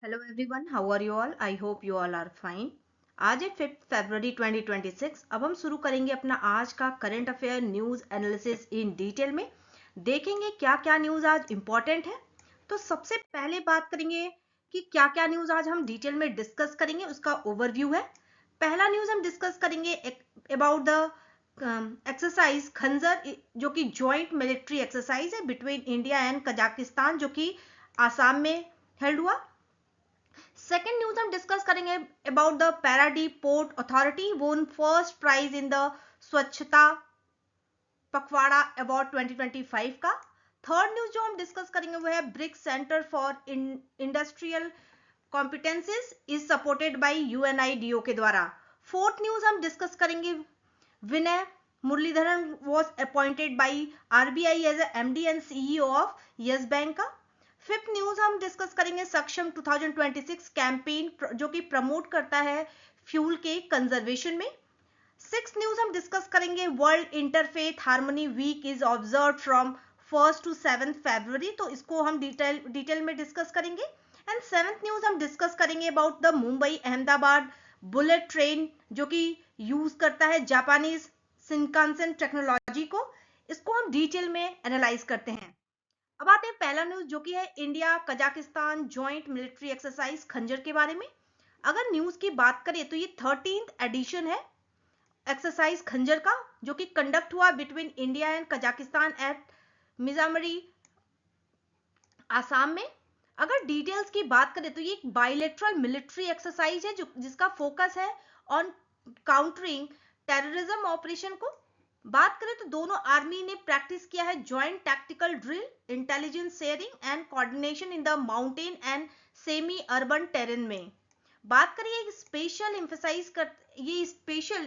Hello everyone, how are you all? I hope you all are fine. आज है 5 फरवरी 2026। अब हम शुरू करेंगे अपना आज का current affair news analysis in detail में। देखेंगे क्या क्या न्यूज़ आज इम्पॉर्टेंट है। तो सबसे पहले बात करेंगे कि क्या क्या न्यूज़ आज हम डिटेल में डिस्कस करेंगे, उसका ओवरव्यू है। पहला न्यूज़ हम डिस्कस करेंगे अबाउट द एक्सरसाइज खंजर, जो कि जॉइंट मिलिट्री एक्सरसाइज है बिटवीन इंडिया एंड कजाकिस्तान, जो कि आसाम में हेल्ड हुआ। सेकेंड न्यूज हम डिस्कस करेंगे अबाउट द पैराडीप पोर्ट अथॉरिटी वोन first prize in the Swachhta Pakhwada award 2025 का। थर्ड न्यूज जो हम डिस्कस करेंगे वो है BRICS centre for industrial competencies is supported by UNIDO के द्वारा। फोर्थ न्यूज हम डिस्कस करेंगे Vinay Muralidharan was appointed by RBI as MD and CEO of Yes Bank का। फिफ्थ न्यूज हम डिस्कस करेंगे सक्षम 2026 कैंपेन, जो कि प्रमोट करता है फ्यूल के कंजर्वेशन में। सिक्स न्यूज हम डिस्कस करेंगे world interfaith harmony week is observe from 1st to 7th फरवरी, तो इसको हम डिटेल में डिस्कस करेंगे। एंड सेवंथ न्यूज हम डिस्कस करेंगे about the Mumbai Ahmedabad bullet train, जो कि यूज करता है जापानीज शिनकानसेन टेक्नोलॉजी को। इसको हम डिटेल में एनालाइज करते हैं। अब आते हैं पहला न्यूज, जो कि है India Kazakhstan joint military exercise खंजर के बारे में। अगर न्यूज की बात करें तो ये 13th एडिशन है एक्सरसाइज खंजर का, जो कि कंडक्ट हुआ between India and Kazakhstan at Misamari, Assam में। अगर डिटेल्स की बात करें तो ये एक बायलेटरल मिलिट्री एक्सरसाइज है जिसका फोकस है ऑन काउंटरिंग टेररिज्म ऑपरेशन को। बात करें तो दोनों आर्मी ने प्रैक्टिस किया है joint tactical drill, intelligence sharing and coordination in the mountain and semi urban terrain में। बात करें ये स्पेशल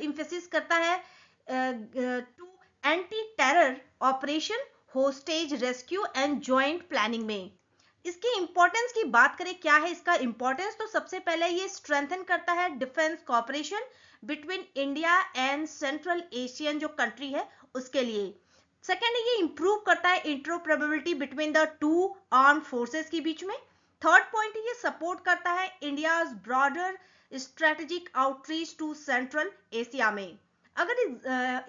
इम्फेसिस करता है to anti terror operation, hostage rescue and joint planning में। इसकी इंपॉर्टेंस की बात करें, क्या है इसका इंपॉर्टेंस, तो सबसे पहले ये स्ट्रेंथन करता है defence cooperation between India and central Asian जो कंट्री है उसके लिए। सेकेंड, ये इंप्रूव करता है interoperability between the two arm forces के बीच में। थर्ड पॉइंट, ये सपोर्ट करता है India broader strategic outreach to central Asia में। अगर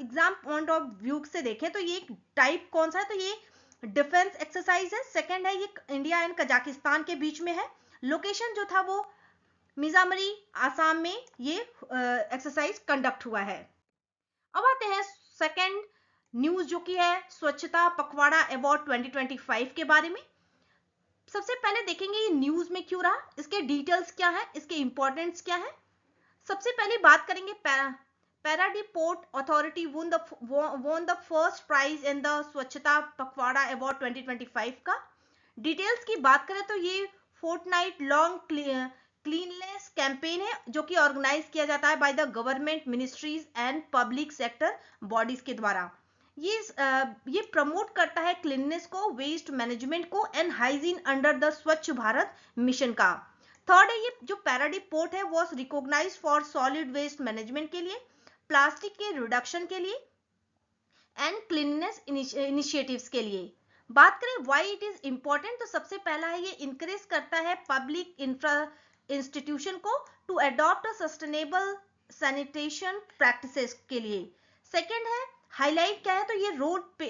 एग्जाम पॉइंट ऑफ व्यू से देखें तो ये टाइप कौन सा है, तो ये डिफेंस एक्सरसाइज है। सेकेंड है ये इंडिया एंड कजाकिस्तान के बीच में है। लोकेशन जो था वो मिजामरी, आसाम में ये एक्सरसाइज कंडक्ट हुआ है। अब आते हैं सेकेंड न्यूज, जो कि है स्वच्छता पखवाड़ा अवार्ड 2025 के बारे में। सबसे पहले देखेंगे ये न्यूज में क्यों रहा, इसके डिटेल्स क्या है, इसके इंपॉर्टेंस क्या है। सबसे पहले बात करेंगे Paradip port authority won the first prize in the Swachhta Pakhwada award 2025 का। डिटेल्स की बात करें तो ये फोर्टनाइट लॉन्ग क्लीननेस कैंपेन है, जो कि ऑर्गेनाइज किया जाता है by the government ministries and public sector bodies के द्वारा। ये प्रमोट करता है क्लीननेस को, वेस्ट मैनेजमेंट को and hygiene under the Swachh Bharat mission का। थर्ड है ये जो पैराडीप पोर्ट है was recognise for solid waste management के लिए, प्लास्टिक के रिडक्शन के लिए एंड क्लीननेस इनिशिएटिव्स के लिए। बात करें व्हाई इट इज इंपॉर्टेंट, तो सबसे पहला है ये इंकरेज करता है पब्लिक इंस्टीट्यूशन को to adopt sustainable sanitation practices के लिए। सेकेंड है हाईलाइट, क्या है तो ये रोड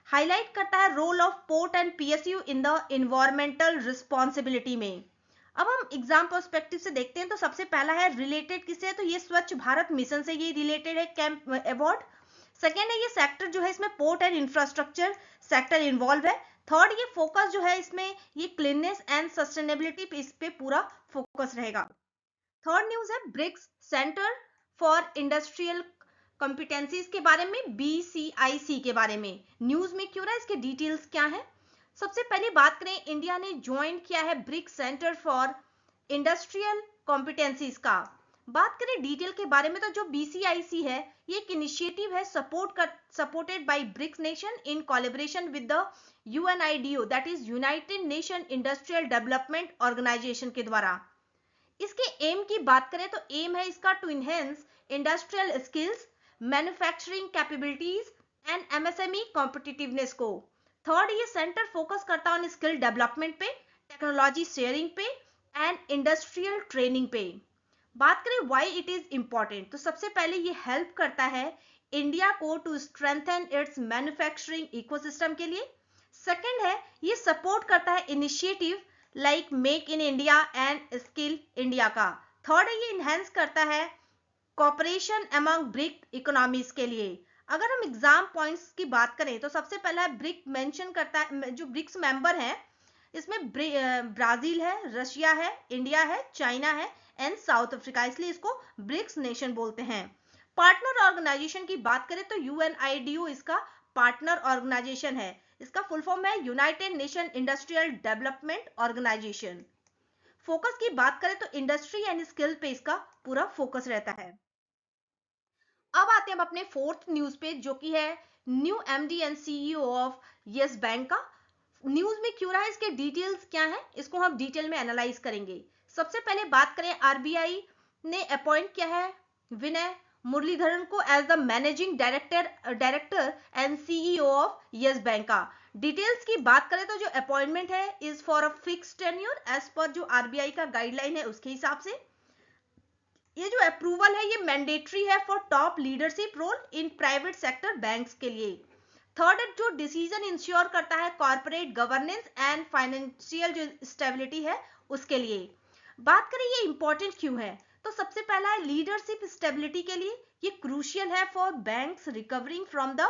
हाईलाइट करता है role of port and PSU in the environmental responsibility में। अब हम एग्जाम पर्सपेक्टिव से देखते हैं तो सबसे पहला है रिलेटेड किससे है, तो ये स्वच्छ भारत मिशन से ये रिलेटेड है कैंप अवार्ड। सेकेंड है ये सेक्टर जो है इसमें port and infrastructure sector involve है। थर्ड, ये फोकस जो है इसमें ये क्लीननेस एंड सस्टेनेबिलिटी इस पे पूरा फोकस रहेगा। थर्ड न्यूज है BRICS centre for industrial competencies के बारे में, बीसीआईसी के बारे में। न्यूज में क्यों रहा है, इसके डिटेल्स क्या है। सबसे पहले बात करें, इंडिया ने ज्वाइन किया है BRICS centre for industrial competencies का। बात करें डिटेल के बारे में तो जो बीसीआईसी है ये एक इनिशिएटिव है supported by BRICS nation in collaboration with the UNIDO, that is United nation industrial development Organisation के द्वारा। इसके एम की बात करें तो एम है इसका to enhance industrial skills, manufacturing capabilities and MSME competitiveness को। थर्ड, ये सेंटर फोकस करता है ऑन स्किल डेवलपमेंट पे, टेक्नोलॉजी शेयरिंग पे, एंड इंडस्ट्रियल ट्रेनिंग पे। बात करें व्हाई इट इज इंपॉर्टेंट, तो सबसे पहले ये हेल्प करता है इंडिया को to strengthen its manufacturing ecosystem के लिए। सेकंड है ये सपोर्ट करता है initiative like make in India and skill India का। थर्ड है ये इनहेंस करता है कॉपरेशन अमंग ब्रिक इकोनॉमीज के लिए। अगर हम एग्जाम पॉइंट्स की बात करें तो सबसे पहला ब्रिक मेंशन करता है, जो ब्रिक्स मेंबर हैं इसमें ब्राजील है, रशिया है, इंडिया है, चाइना है एंड साउथ अफ्रीका, इसलिए इसको ब्रिक्स नेशन बोलते हैं। पार्टनर ऑर्गेनाइजेशन की बात करें तो यूएनआईडीओ इसका पार्टनर ऑर्गेनाइजेशन है। इसका फुल फॉर्म है united nation industrial development organisation. Focus की बात करें तो इंडस्ट्री एंड स्किल पे इसका पूरा फोकस रहता है। अब आते हैं हम अपने फोर्थ न्यूज पे, जो कि है new MD and CEO of Yes Bank का। न्यूज में क्यों रहा है, इसके डिटेल्स क्या है, इसको हम डिटेल में एनालाइज करेंगे। सबसे पहले बात करें आरबीआई ने अपॉइंट किया है विनय मुरलीधरन को as the managing director and CEO of Yes Bank का। डिटेल्स की बात करें तो जो अपॉइंटमेंट है is for a fix tenure as per जो आरबीआई का गाइडलाइन है उसके हिसाब से। ये जो अप्रूवल है ये मैंडेटरी है for top leadership role in private sector banks के लिए। थर्ड जो डिसीजन इंश्योर करता है कॉर्पोरेट गवर्नेंस एंड फाइनेंशियल जो स्टेबिलिटी है उसके लिए। बात करें ये इंपॉर्टेंट क्यों है, तो सबसे पहला है लीडरशिप स्टेबिलिटी के लिए ये क्रूशियल है for banks recovering from the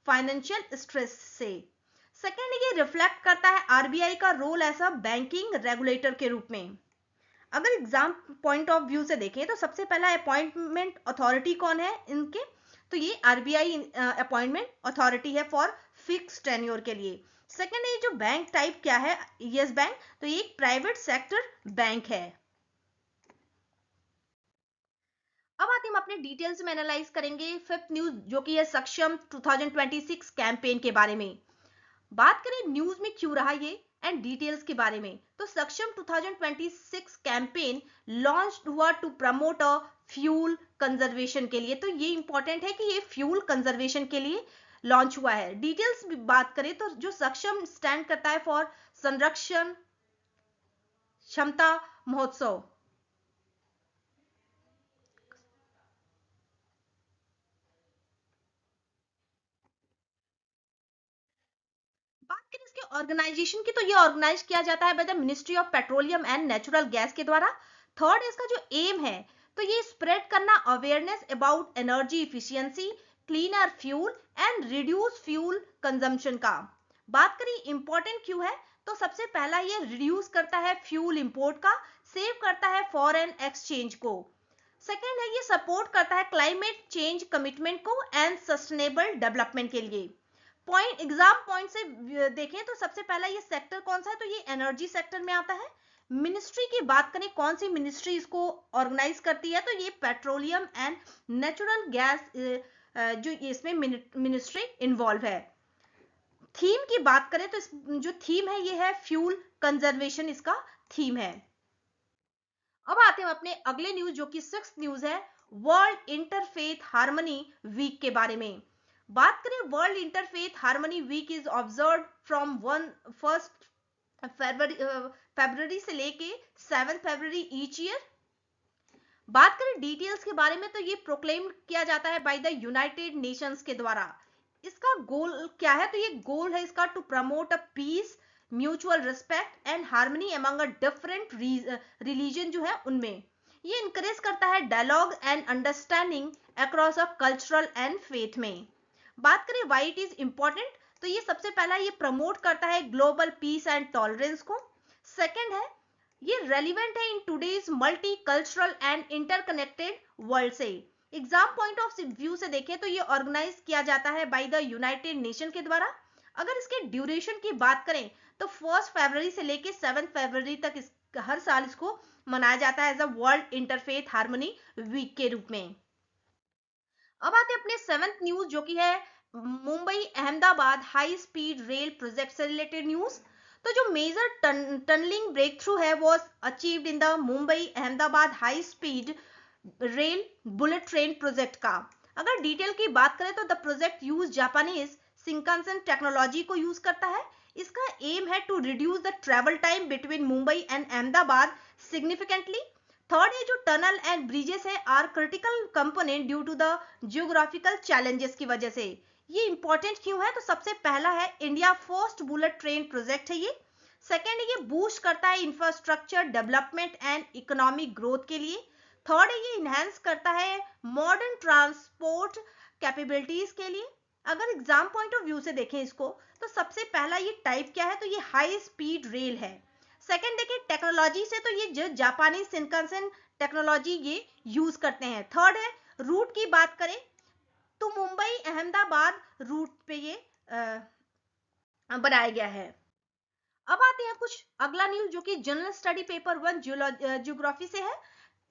financial stress से। सेकेंड ये रिफ्लेक्ट करता है आरबीआई का role as a banking regulator के रूप में। अगर एग्जाम पॉइंट ऑफ व्यू से देखें तो सबसे पहला अपॉइंटमेंट अथॉरिटी कौन है इनके, तो ये आरबीआई अपॉइंटमेंट अथॉरिटी है फॉर फिक्स टेन्योर के लिए। सेकंड है जो बैंक टाइप क्या है यस बैंक, तो ये एक प्राइवेट सेक्टर बैंक है। अब आते हम अपने डिटेल्स में एनालाइज करेंगे फिफ्थ न्यूज, जो कि है सक्षम 2026 कैंपेन के बारे में। बात करें न्यूज में क्यों रहा ये एंड डिटेल्स के बारे में, तो सक्षम 2026 कैंपेन लॉन्च हुआ to promote a fuel conservation के लिए। तो ये इंपॉर्टेंट है कि ये फ्यूल कंजर्वेशन के लिए लॉन्च हुआ है। डिटेल्स बात करें तो जो सक्षम स्टैंड करता है फॉर संरक्षण क्षमता महोत्सव। बात करें इसके ऑर्गेनाइजेशन की, तो ये ऑर्गेनाइज किया जाता है by the ministry of petroleum and natural gas के द्वारा। थर्ड इसका जो एम है तो ये स्प्रेड करना awareness about energy efficiency, cleaner fuel and reduce fuel consumption का। बात करें इंपॉर्टेंट क्यों है, तो सबसे पहला ये रिड्यूस करता है फ्यूल इंपोर्ट का, सेव करता है फॉरेन एक्सचेंज को। सेकेंड है ये सपोर्ट करता है क्लाइमेट चेंज कमिटमेंट को एंड सस्टेनेबल डेवलपमेंट के लिए। पॉइंट एग्जाम पॉइंट से देखें तो सबसे पहला ये सेक्टर कौन सा है, तो ये एनर्जी सेक्टर में आता है। मिनिस्ट्री की बात करें कौन सी मिनिस्ट्री इसको ऑर्गेनाइज करती है, तो ये पेट्रोलियम एंड नेचुरल गैस जो इसमें मिनिस्ट्री इन्वॉल्व है। थीम की बात करें तो जो थीम है ये है फ्यूल कंजर्वेशन, इसका थीम है। अब आते हैं अपने अगले न्यूज, जो कि सिक्स्थ न्यूज है वर्ल्ड इंटरफेथ हार्मनी वीक के बारे में। बात करें world interfaith harmony week is observe from 1 फरवरी से लेके 7 फरवरी ईच ईयर। बात करें डिटेल्स के बारे में तो ये प्रोक्लेम किया जाता है बाय द यूनाइटेड नेशंस के द्वारा। इसका गोल क्या है, तो ये गोल है इसका to promote a peace, mutual respect and harmony among a different religion जो है उनमें। ये इंकरेज करता है dialogue and understanding across a cultural and faith में। बात करें व्हाई इट इज इंपॉर्टेंट, तो ये सबसे पहला ये प्रमोट करता है ग्लोबल पीस एंड टॉलरेंस को। सेकंड है ये रेलिवेंट है in today's multi cultural and interconnected world से। एग्जाम पॉइंट ऑफ व्यू से देखें तो ये ऑर्गेनाइज किया जाता है बाय द यूनाइटेड नेशन के द्वारा। अगर इसके ड्यूरेशन की बात करें तो 1 फरवरी से लेके 7 फरवरी तक हर साल इसको मनाया जाता है as a world interfaith harmony week के रूप में। अब आते हैं अपने सेवेंथ न्यूज, जो कि है Mumbai Ahmedabad high speed rail project से रिलेटेड न्यूज। तो जो मेजर टनलिंग ब्रेक थ्रू है was achieved in the Mumbai Ahmedabad high speed rail bullet train project का। अगर डिटेल की बात करें तो the project use Japanese Shinkansen technology को यूज करता है। इसका एम है to reduce the travel time between Mumbai and Ahmedabad significantly. Third, ये जो टनल एंड ब्रिजेस है are critical component due to the geographical challenges की वजह से। ये इंपॉर्टेंट क्यों है? तो सबसे पहला है India first bullet train project है ये। सेकेंड, ये बूस्ट करता है infrastructure development and economic growth के लिए। थर्ड है ये इनहेंस करता है मॉडर्न ट्रांसपोर्ट कैपेबिलिटीज के लिए। अगर एग्जाम पॉइंट ऑफ व्यू से देखें इसको, तो सबसे पहला ये टाइप क्या है? तो ये हाई स्पीड रेल है। सेकेंड देखिए टेक्नोलॉजी से, तो ये जो जापानी शिनकानसेन टेक्नोलॉजी ये यूज करते हैं। थर्ड है रूट की बात करें तो मुंबई अहमदाबाद रूट पे ये बनाया गया है। अब आते हैं कुछ अगला न्यूज जो कि जनरल स्टडी पेपर 1 ज्योग्राफी से है,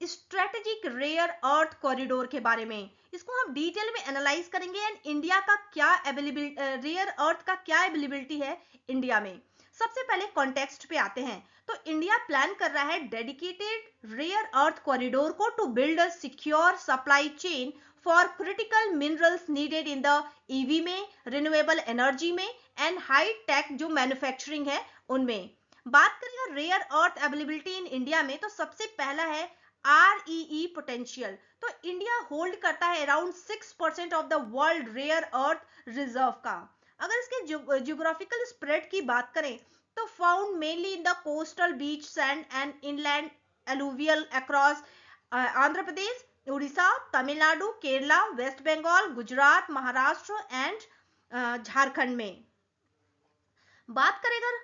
स्ट्रेटेजिक रेयर अर्थ कॉरिडोर के बारे में। इसको हम डिटेल में एनालाइज करेंगे एंड इंडिया का क्या अवेलेबिलिटी, रेयर अर्थ का क्या अवेलेबिलिटी है इंडिया में। सबसे पहले कॉन्टेक्स्ट पे आते हैं, तो इंडिया प्लान कर रहा है डेडिकेटेड रेयर अर्थ कॉरिडोर को to build a secure supply chain for critical minerals needed in the EV में, रिन्यूएबल एनर्जी में एंड हाई टेक जो मैन्युफैक्चरिंग है उनमें। बात करें rare earth availability in India में, तो सबसे पहला है REE पोटेंशियल। तो इंडिया होल्ड करता है around 6% of the world rare earth reserve का। अगर इसके जियोग्राफिकल स्प्रेड की बात करें तो found mainly in the coastal beach sand and inland alluvial across Andhra Pradesh, Orissa, Tamil Nadu, Kerala, West Bengal, Gujarat, Maharashtra and Jharkhand में। बात करें अगर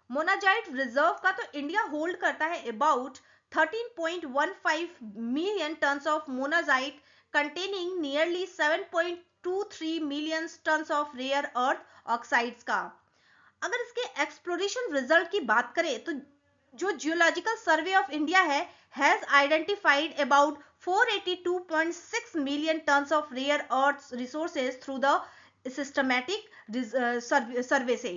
मोनाजाइट रिजर्व का, तो इंडिया होल्ड करता है about 13.15 million turns of monazite containing nearly 7.23 million turns of rare earth oxides का। अगर इसके एक्सप्लोरेशन रिजल्ट की बात करें तो जो जियोलॉजिकल सर्वे ऑफ इंडिया है has identified about 482.6 million turns of rare earth resources through the systematic survey से।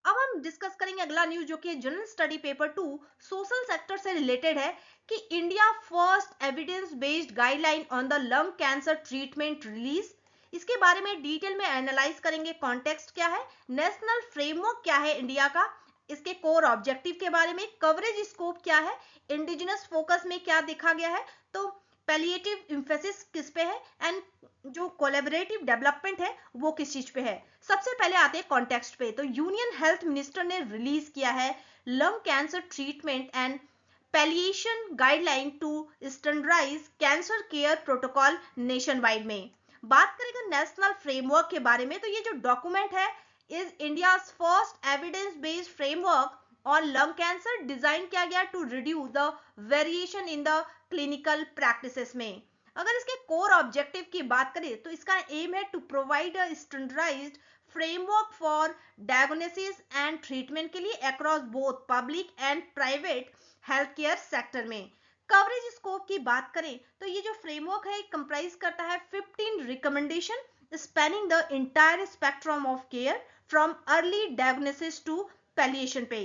अब हम डिस्कस करेंगे अगला न्यूज जो कि general study paper 2 social sector से रिलेटेड है कि India first evidence based guideline on the lung cancer treatment release. इसके बारे में डिटेल में एनालाइज करेंगे, कॉन्टेक्स्ट क्या है, नेशनल फ्रेमवर्क क्या है इंडिया का, इसके कोर ऑब्जेक्टिव के बारे में, कवरेज स्कोप क्या है, इंडिजिनस फोकस में क्या देखा गया है, तो पैलिएटिव एम्फेसिस किस पे है एंड जो कोलैबोरेटिव डेवलपमेंट है वो किस चीज पे है। सबसे पहले आते हैं कॉन्टेक्स्ट पे, तो यूनियन हेल्थ मिनिस्टर ने रिलीज किया है lung cancer treatment and palliation guideline to standardise cancer care protocol nationwide में। बात करेंगे नेशनल फ्रेमवर्क के बारे में, तो ये जो डॉक्यूमेंट है is India first evidence based framework और लंग कैंसर डिजाइन किया गया to reduce the variation in the clinical practices में। अगर इसके कोर ऑब्जेक्टिव की बात करें तो इसका एम है to provide a standardized framework for diagnosis and treatment के लिए across both public and private health care sector में। कवरेज स्कोप की बात करें तो ये जो फ्रेमवर्क है कंप्राइज करता है 15 recommendation spanning the entire spectrum of care from early diagnosis to palliation पे।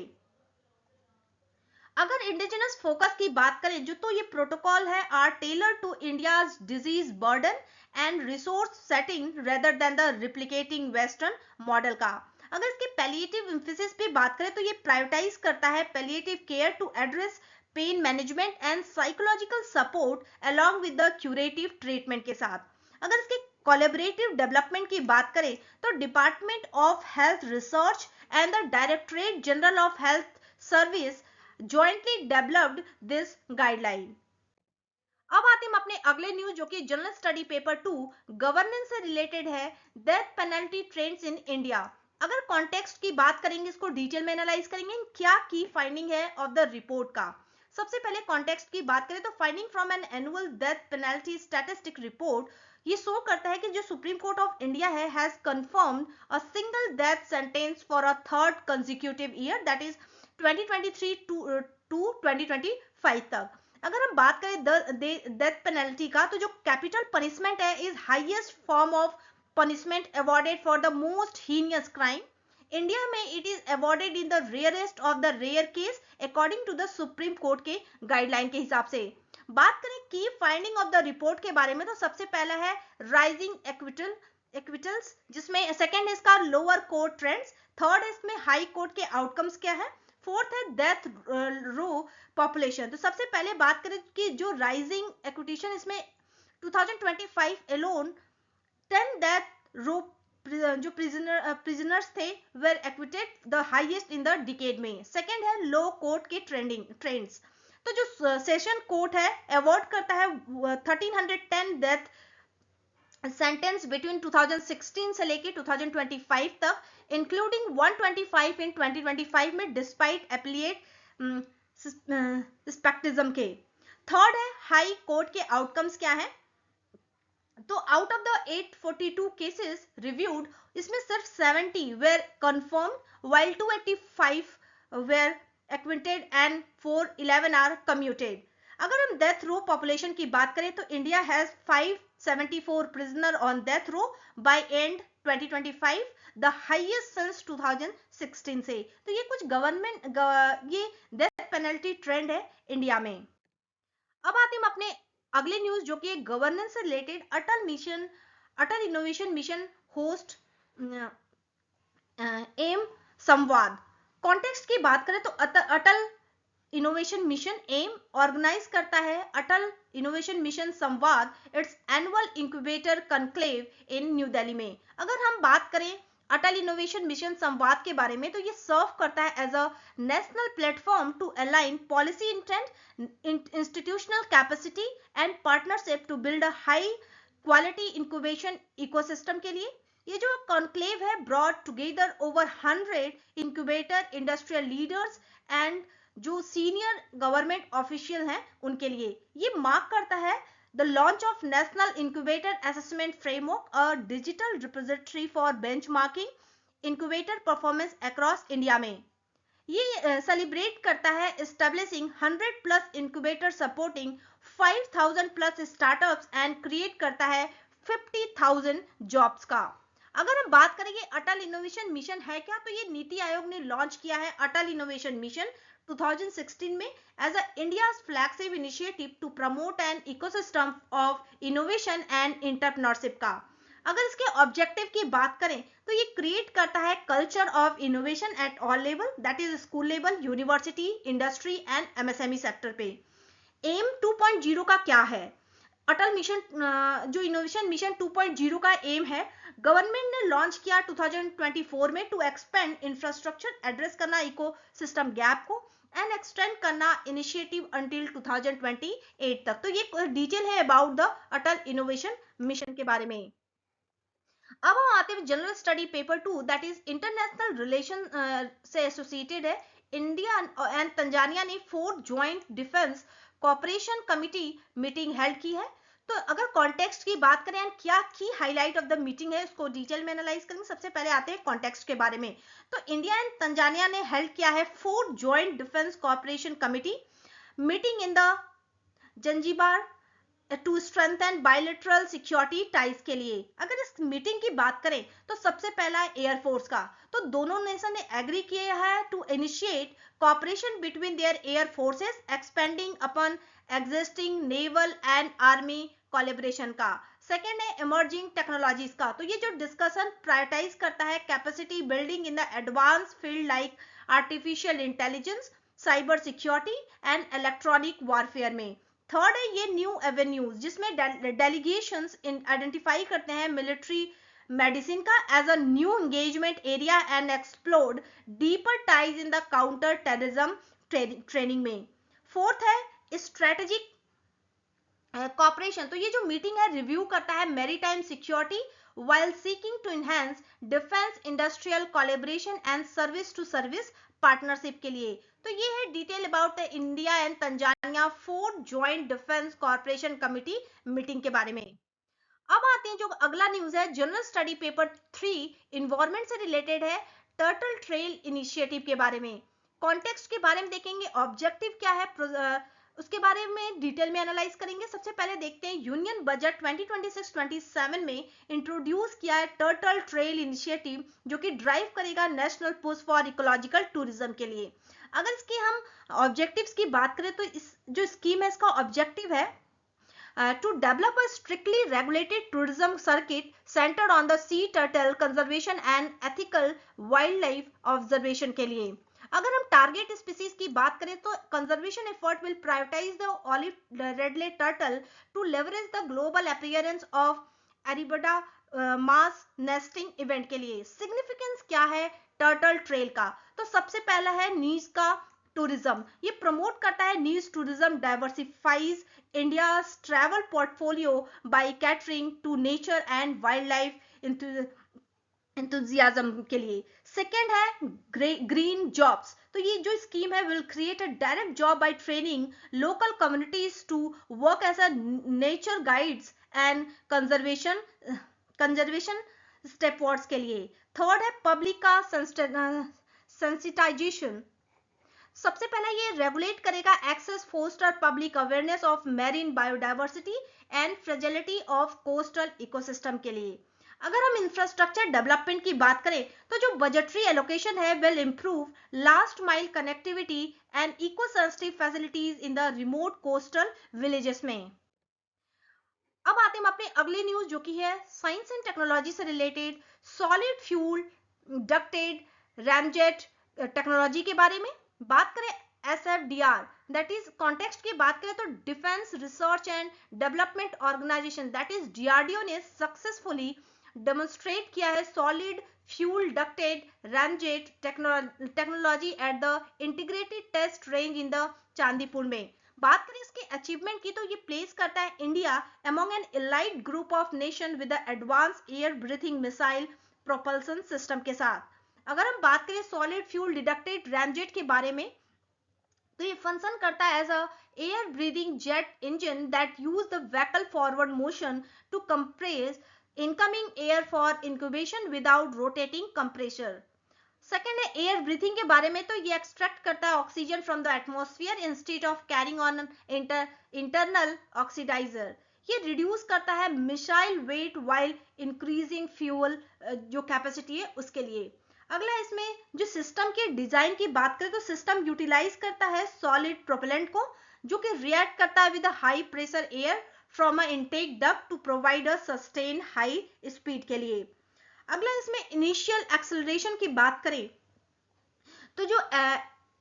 अगर इंडिजिनस फोकस की बात करें जो, तो ये प्रोटोकॉल है are tailor to India's disease burden and resource setting rather than the replicating western model का। अगर इसके पैलिएटिव एम्फेसिस पे बात करें तो ये प्रायोरिटाइज करता है palliative care to address pain management and psychological support along with the curative treatment के साथ। अगर इसके कोलैबोरेटिव डेवलपमेंट की बात करें तो department of health research and the directorate general of health service jointly developed this guideline। अब आते हम अपने अगले न्यूज जो कि जनरल स्टडी पेपर 2 गवर्नेंस से रिलेटेड है, death penalty trends in India. अगर कॉन्टेक्स्ट की बात करेंगे इसको डिटेल में एनालाइज करेंगे क्या की फाइंडिंग है ऑफ द रिपोर्ट का। सबसे पहले कॉन्टेक्स्ट की बात करें तो finding from an annual death penalty statistic report ये शो करता है कि जो सुप्रीम कोर्ट ऑफ इंडिया है has confirmed a single death sentence for a third consecutive year that is 2023 to 2025 तक। अगर हम बात करें डेथ पेनल्टी का तो जो कैपिटल पनिशमेंट है is highest form of punishment awarded for the most heinous crime. India में it is awarded in the rarest of the rare case according to the supreme court के guideline के हिसाब से। बात करें की फाइंडिंग ऑफ द रिपोर्ट के बारे में तो सबसे पहला है राइजिंग एक्विटल एक्विटल्स, जिसमें सेकंड है इसका लोअर कोर्ट ट्रेंड्स, थर्ड है इसमें हाई कोर्ट के आउटकम्स क्या है, फोर्थ है डेथ रो पॉपुलेशन। तो सबसे पहले बात करें कि जो राइजिंग एक्विटेशन, इसमें 2025 एलोन 10 डेथ रो जो प्रिजनर्स थे were acquitted, the highest in the decade में। सेकंड है लो कोर्ट के ट्रेंड्स, तो जो सेशन कोर्ट है अवॉर्ड करता है 1310 डेथ सेंटेंस बिटवीन 2016 से लेके 2025 तक, इंक्लूडिंग 125 इन 2025 में डिस्पाइट एप्लीट स्पेक्टिज्म के। थर्ड है हाई कोर्ट के आउटकम्स क्या है, तो out of the 842 cases reviewed, इसमें सिर्फ 70 were confirm while 285 were acquitted and 411 are commuted. अगर हम डेथ रो पॉपुलेशन की बात करें तो India has 574 prisoner on death row by end 2025, the highest since 2016 से। तो ये कुछ ये डेथ पेनल्टी ट्रेंड है इंडिया में। अब आते हम अपने अगले न्यूज जो कि गवर्नेंस से रिलेटेड, अटल इनोवेशन मिशन होस्ट एम संवाद। कॉन्टेक्स्ट की बात करें तो अटल इनोवेशन मिशन एम ऑर्गेनाइज करता है अटल इनोवेशन मिशन संवाद, it's annual incubator conclave in new Delhi में। अगर हम बात करें अटल इनोवेशन मिशन संवाद के बारे में, तो ये सर्व करता है as a national platform to align policy intent, institutional capacity and partnership to build a high quality incubation ecosystem के लिए। ये जो कॉन्क्लेव है brought together over 100 incubator industrial leaders and जो सीनियर गवर्नमेंट ऑफिशियल हैं उनके लिए। ये मार्क करता है the launch of national incubator assessment framework, a digital repository for benchmarking incubator performance across India में। ये सेलिब्रेट करता है establishing 100 plus incubator supporting 5000 plus startups and create करता है 50,000 जॉब्स का। अगर हम बात करेंगे अटल इनोवेशन मिशन है क्या, तो ये नीति आयोग ने लॉन्च किया है अटल इनोवेशन मिशन 2016 में as a India's flagship initiative to promote an ecosystem of innovation and entrepreneurship का। अगर इसके ऑब्जेक्टिव की बात करें तो ये क्रिएट करता है culture of innovation at all level, that is school level, university, industry and MSME sector पे। एम 2.0 का क्या है, अटल मिशन जो इनोवेशन मिशन 2.0 का एम है, गवर्नमेंट ने लॉन्च किया 2024 में टू एक्सपेंड इंफ्रास्ट्रक्चर, एड्रेस करना इकोसिस्टम गैप को एंड एक्सटेंड करना इनिशिएटिव अंटिल 2028 तक। तो ये डिटेल है about the Atal innovation mission के बारे में। अब हम आते हैं general study paper 2, that is international relation से एसोसिएटेड है। इंडिया एंड तंजानिया ने 4th joint defence cooperation committee meeting held की है। तो अगर कॉन्टेक्स्ट की बात करें क्या की हाईलाइट ऑफ द मीटिंग है, उसको डिटेल में एनालाइज करेंगे। सबसे पहले आते हैं कॉन्टेक्स्ट के बारे में। तो इंडिया एंड तंजानिया ने हेल्ड किया है 4th joint defence cooperation committee meeting in the Zanzibar to strengthen bilateral security ties के लिए। अगर इस मीटिंग की बात करें तो सबसे पहला है एयरफोर्स का, तो दोनों नेशन ने एग्री किया है to initiate cooperation between their air forces expanding upon existing naval and army collaboration का। सेकेंड है इमर्जिंग टेक्नोलॉजीज का, तो ये जो डिस्कशन प्रायोरिटाइज करता है capacity building in the advance field like artificial intelligence, cyber security and electronic warfare में। Third है ये न्यू एवेन्यूज, जिसमें डेलीगेशंस आइडेंटिफाई करते हैं मिलिट्री मेडिसिन का as a new engagement area and explored deeper ties in the counter terrorism training में। Fourth है strategic corporation, तो ये जो मीटिंग है रिव्यू करता है maritime security while seeking to enhance defense industrial collaboration and service to service partnership के लिए। तो ये है detail about the India and Tanzania 4th joint defence corporation committee meeting के बारे में। अब आते हैं जो अगला न्यूज है जनरल स्टडी पेपर 3 इन्वायरमेंट से रिलेटेड है, टर्टल ट्रेल इनिशिएटिव के बारे में। कॉन्टेक्स्ट के बारे में देखेंगे, ऑब्जेक्टिव क्या है उसके बारे में डिटेल में एनालाइज करेंगे। सबसे पहले देखते हैं यूनियन बजट 2026-27 में इंट्रोड्यूस किया है टर्टल ट्रेल इनिशिएटिव, जो कि ड्राइव करेगा national push for ecological tourism के लिए। अगर इसकी हम ऑब्जेक्टिव्स की बात करें तो इस जो स्कीम है इसका ऑब्जेक्टिव है to develop a strictly regulated tourism circuit centered on the sea turtle conservation and ethical wildlife observation के लिए। अगर हम टारगेट स्पीसीज की बात करें तो conservation effort will prioritise the olive ridley turtle to leverage the global appearance of arribada mass nesting event के लिए। सिग्निफिकेंस क्या है टर्टल ट्रेल का? तो सबसे पहला है नीज का टूरिज्म, ये प्रमोट करता है niche tourism, diversifies India's travel portfolio by catering to nature and wildlife enthusiasm के लिए। सेकेंड है ग्रीन जॉब्स, तो ये जो स्कीम है will create a direct job by training local communities to work as a nature guides and conservation stewards के लिए। Third है पब्लिक का सेंसिटाइजेशन, सबसे पहला ये रेगुलेट करेगा access foster public awareness of marine biodiversity and fragility of coastal ecosystem के लिए। अगर हम इंफ्रास्ट्रक्चर डेवलपमेंट की बात करें तो जो बजटरी एलोकेशन है will improve last mile connectivity and eco sensitive facilities in the remote coastal villages में। अब आते हैं हम अपने अगले न्यूज जो कि है साइंस एंड टेक्नोलॉजी से related solid fuel ducted ramjet technology के बारे में। बात करें SFDR दैट इज कॉन्टेक्स्ट की बात करें तो defence research and development organisation that is DRDO ने सक्सेसफुली डेमोन्स्ट्रेट किया है solid fuel ducted ramjet technology at the integrated test range in the Chandipur में। बात करें इसके अचीवमेंट की तो ये प्लेस करता है India among an elite group of nation with advance air breathing missile propulsion system के साथ। अगर हम बात करें सॉलिड फ्यूल डिडक्टेड रैमजेट के बारे में तो ये फंक्शन करता है as a air breathing jet engine that use the vehicle forward motion to compress incoming air for incubation without rotating compressor. Second है एयर ब्रीथिंग के बारे में, तो ये एक्सट्रैक्ट करता है oxygen from the atmosphere instead of carrying on internal oxidizer. ये reduce करता है missile weight while increasing fuel जो कैपेसिटी है उसके लिए। अगला इसमें जो सिस्टम के डिजाइन की बात करें तो सिस्टम यूटिलाइज करता है सॉलिड प्रोपेलेंट को जो कि रिएक्ट करता है with high pressure air from a intake duct to provide a sustain high speed के लिए। अगला इसमें इनिशियल एक्सेलरेशन की बात करें तो जो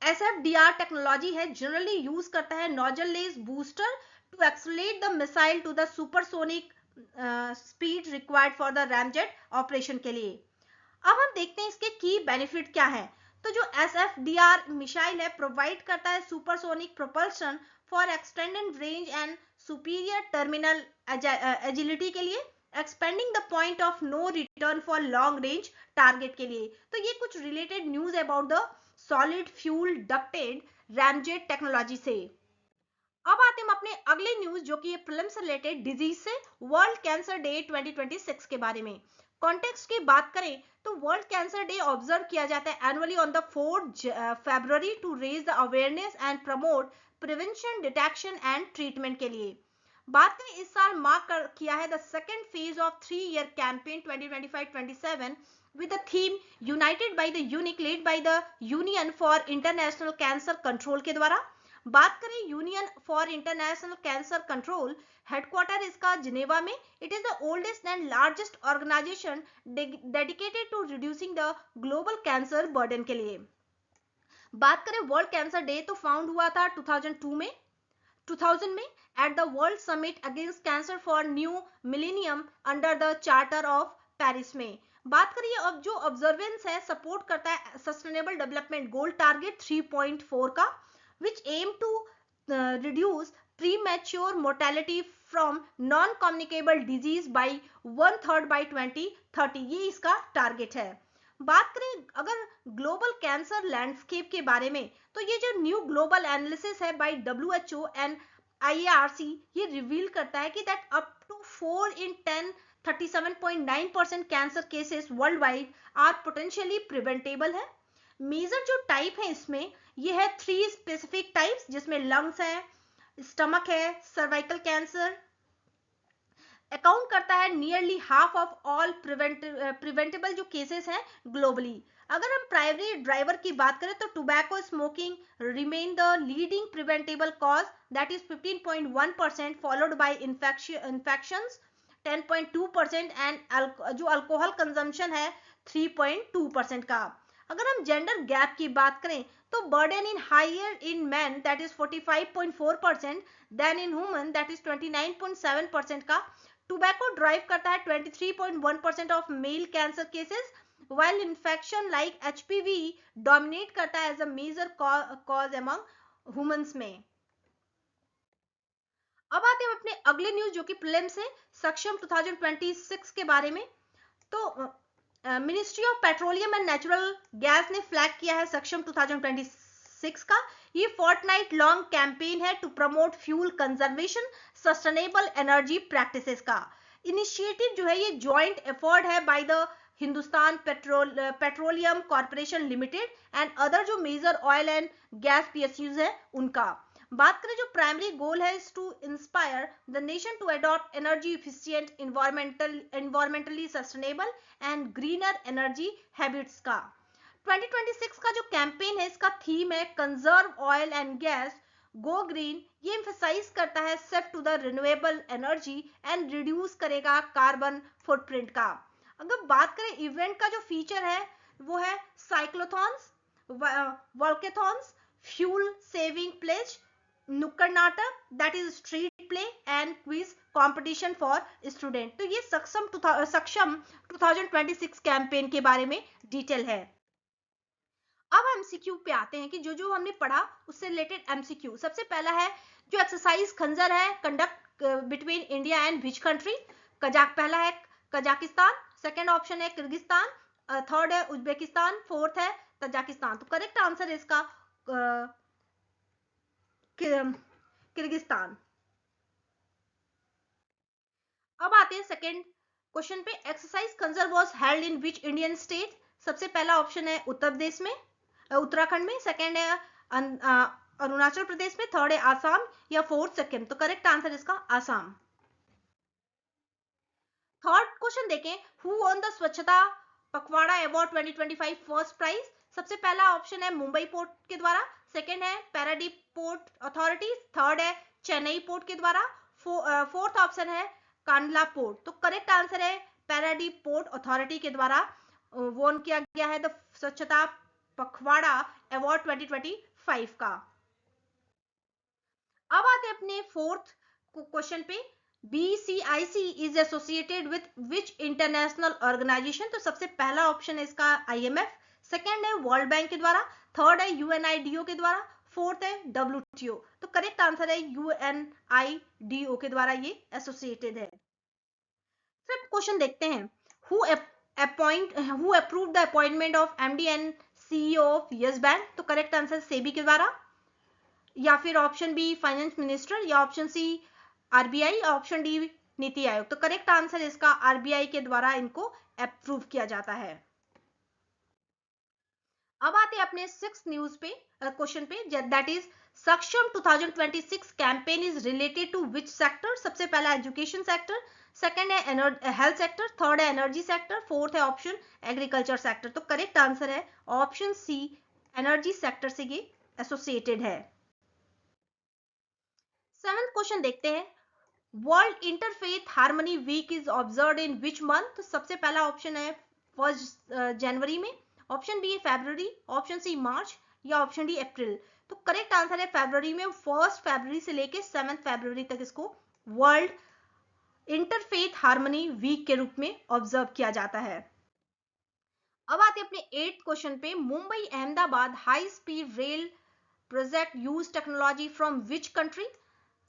SFDR टेक्नोलॉजी है जनरली यूज करता है nozzle less booster to accelerate the missile to the supersonic speed required for the ramjet operation के लिए। अब हम देखते हैं इसके की बेनिफिट क्या है। तो जो SFDR मिसाइल है प्रोवाइड करता है supersonic propulsion for extended range and superior terminal agility के लिए, expanding the point of no return for long range target के लिए। तो ये कुछ related news about the solid fuel ducted ramjet technology से। अब आते हैं हम अपने अगले न्यूज जो कि प्रीलिम्स से रिलेटेड डिजीज से, वर्ल्ड कैंसर डे 2026 के बारे में। कॉन्टेक्स्ट की बात करें तो वर्ल्ड कैंसर डे ऑब्जर्व किया जाता है annually on the 4 February to raise the awareness and promote prevention detection and treatment के लिए। बात करें इस साल मार्क किया है the second phase of 3-year campaign 2025-27 with the theme united by the unique led by the Union for International Cancer Control के द्वारा। बात करें union for international cancer control, headquarter इसका जिनेवा में। It is the oldest and largest organisation dedicated to reducing the global cancer burden के लिए। बात करें वर्ल्ड कैंसर डे तो फाउंड हुआ था 2000 में at the world summit against cancer for new millennium under the charter of Paris में। बात करिए अब जो ऑब्जर्वेंस है सपोर्ट करता है सस्टेनेबल डेवलपमेंट गोल टारगेट 3.4 का which aim to reduce premature mortality from non-communicable disease by 1/3 by 2030, ये इसका टारगेट है। बात करें अगर ग्लोबल कैंसर लैंडस्केप के बारे में तो ये जो न्यू ग्लोबल एनालिसिस है बाय WHO एंड IARC ये रिवील करता है कि that up to 4 in 10 37.9% cancer cases world wide are potentially preventable है। मेजर जो टाइप है इसमें ये है 3 स्पेसिफिक टाइप्स जिसमें लंग्स है, स्टमक है, सर्वाइकल कैंसर, अकाउंट करता है nearly half of all preventable जो केसेस हैं ग्लोबली। अगर हम प्राइमरी ड्राइवर की बात करें तो tobacco smoking remain the leading preventable cause, that is 15.1%, followed by infections 10.2% and जो अल्कोहल कंजम्पशन है 3.2% का। अगर हम जेंडर गैप की बात करें तो burden in higher in man that is 45.4% then in women that is 29.7% का। टोबैको ड्राइव करता है 23.1% of male cancer cases, while infection like HPV dominate करता है as a major cause among humans में। अब आते हैं अपने अगले न्यूज जो कि प्रीलिम्स से सक्षम 2026 के बारे में। तो ministry of petroleum and natural gas ने फ्लैग किया है सक्षम 2026 का। ये फोर्टनाइट लॉन्ग कैंपेन है to promote fuel conservation sustainable energy practices का। इनिशिएटिव जो है ये जॉइंट एफर्ट है by the Hindustan petroleum corporation limited and other जो major oil and gas PSUs है उनका। बात करें जो प्राइमरी गोल है is to inspire the nation to adopt energy efficient environmentally sustainable and greener energy habits का। 2026 का जो कैंपेन है इसका थीम है conserve oil and gas go green. ये एम्फसाइज करता है shift to the renewable energy and reduce करेगा कार्बन फुटप्रिंट का। अगर बात करें इवेंट का जो फीचर है वो है साइक्लोथॉन्स, वॉल्केथॉन्स, फ्यूल सेविंग प्लेज, नुक्कड़ नाटक that is street play and quiz competition for student. तो ये सक्षम 2026 कैंपेन के बारे में डिटेल है। अब एमसीक्यू पे आते हैं कि जो जो हमने पढ़ा उससे रिलेटेड एमसीक्यू। सबसे पहला है जो एक्सरसाइज खंजर है conduct between India and which country. पहला है कजाकिस्तान, सेकेंड ऑप्शन है किर्गिस्तान, थर्ड है उज्बेकिस्तान, फोर्थ है तजाकिस्तान। तो करेक्ट आंसर है इसका किर्गिस्तान। अब आते हैं सेकेंड क्वेश्चन पे। एक्सरसाइज खंजर was held in which Indian state. सबसे पहला ऑप्शन है उत्तर प्रदेश में, उत्तराखंड में, सेकेंड है अरुणाचल प्रदेश में, थर्ड है आसाम या फोर्थ सिक्किम। तो करेक्ट आंसर इसका आसाम। थर्ड क्वेश्चन देखें, who on the Swachhta Pakhwada award 2025 first prize. सबसे पहला ऑप्शन है मुंबई पोर्ट के द्वारा, सेकेंड है पैराडीप पोर्ट अथॉरिटी, थर्ड है चेन्नई पोर्ट के द्वारा, फोर्थ ऑप्शन है कांडला पोर्ट। तो करेक्ट आंसर है पैराडीप पोर्ट अथॉरिटी के द्वारा वोन किया गया है द स्वच्छता पखवाड़ा अवार्ड 2025 का। अब आते हैं अपने फोर्थ क्वेश्चन पे। BCIC is associated with which international organization। तो सबसे पहला ऑप्शन है इसका IMF, सेकेंड है वर्ल्ड बैंक के द्वारा, थर्ड है UNIDO के द्वारा, फोर्थ है WTO। तो करेक्ट आंसर है UNIDO के द्वारा ये एसोसिएटेड है। फिफ्थ क्वेश्चन देखते हैं, who approved the appointment of MD and CEO of Yes Bank। तो करेक्ट आंसर सेबी के द्वारा, या फिर ऑप्शन बी फाइनेंस मिनिस्टर, या option C RBI, option D NITI Aayog. तो करेक्ट आंसर इसका आरबीआई के द्वारा इनको अप्रूव किया जाता है। अब आते हैं अपने सिक्स्थ न्यूज पे क्वेश्चन पे, that is Saksham 2026 campaign is related to which sector. सबसे पहला एजुकेशन सेक्टर, सेकेंड है हेल्थ सेक्टर, थर्ड है एनर्जी सेक्टर, फोर्थ है ऑप्शन एग्रीकल्चर सेक्टर। तो करेक्ट आंसर है ऑप्शन सी एनर्जी सेक्टर से ये एसोसिएटेड है। सेवेंथ क्वेश्चन देखते हैं, world interfaith harmony week is observed in which month. तो सबसे पहला ऑप्शन है 1 जनवरी में, ऑप्शन बी फरवरी, ऑप्शन सी मार्च या ऑप्शन डी अप्रैल। तो करेक्ट आंसर है फरवरी में। 1 फरवरी से लेके 7 फरवरी तक इसको वर्ल्ड इंटरफेथ हार्मनी वीक के रूप में ऑब्जर्व किया जाता है। अब आते हैं अपने 8th क्वेश्चन पे, Mumbai Ahmedabad high speed rail project use technology from which country.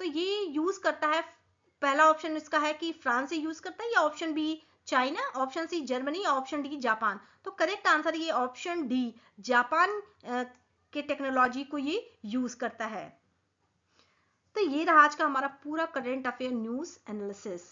तो ये यूज करता है, पहला ऑप्शन इसका है कि फ्रांस से यूज करता है, या option B China, option C Germany, option D Japan. तो करेक्ट आंसर ये ऑप्शन डी जापान के टेक्नोलॉजी को ये यूज करता है। तो ये रहा आज का हमारा पूरा करंट अफेयर न्यूज एनालिसिस।